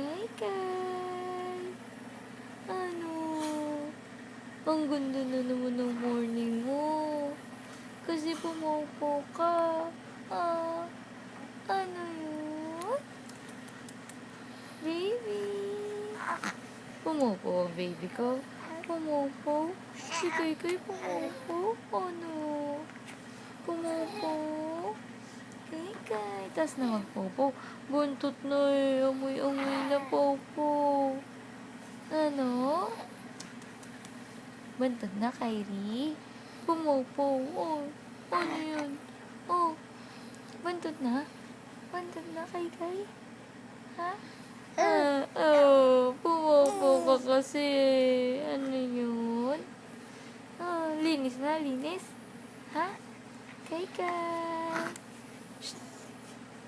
Kay Kay. Ano? Ang ganda na naman ng morning mo. Kasi pumupo ka. Ano yun? Baby. Pumupo ang baby ko. Pumupo. Si Kay Kay pumupo. Ano? Pumupo. Kay Kay. Tas na magpopo. Buntot na eh. Amoy-amoy na popo. Ano? Buntot na, Kyrie. Pumupo. Oh. Ano yun? Oh. Buntot na? Buntot na, Kay Kay? Ha? Pumupo ka kasi. Ano yun? Linis na, linis? Ha? Kay Kay. Shh.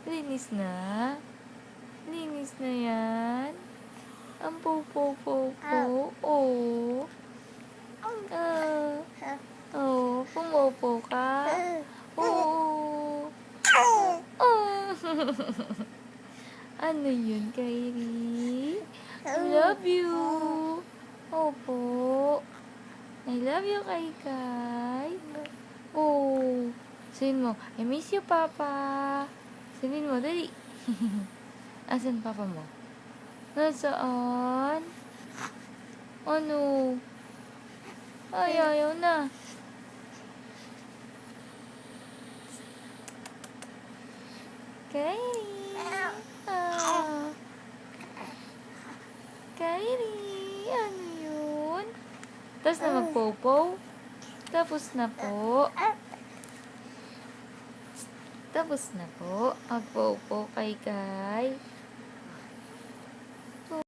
Linis na? Linis na yan? Ang popo-popo. Oh. Pumupo ka? Oo. Ano yun, Kyrie? I love you. Opo. I love you, Kay Kay. Oh. Sabihin mo, I miss you, Papa. Sabihin mo, dali. Asan Papa mo? Nasaan? Ano? Ay, ayaw na. Kyrie. Kyrie. Ano yun? Tapos na magpopo? Tapos na po. Tapos na po. Magpopo, Kay Kay.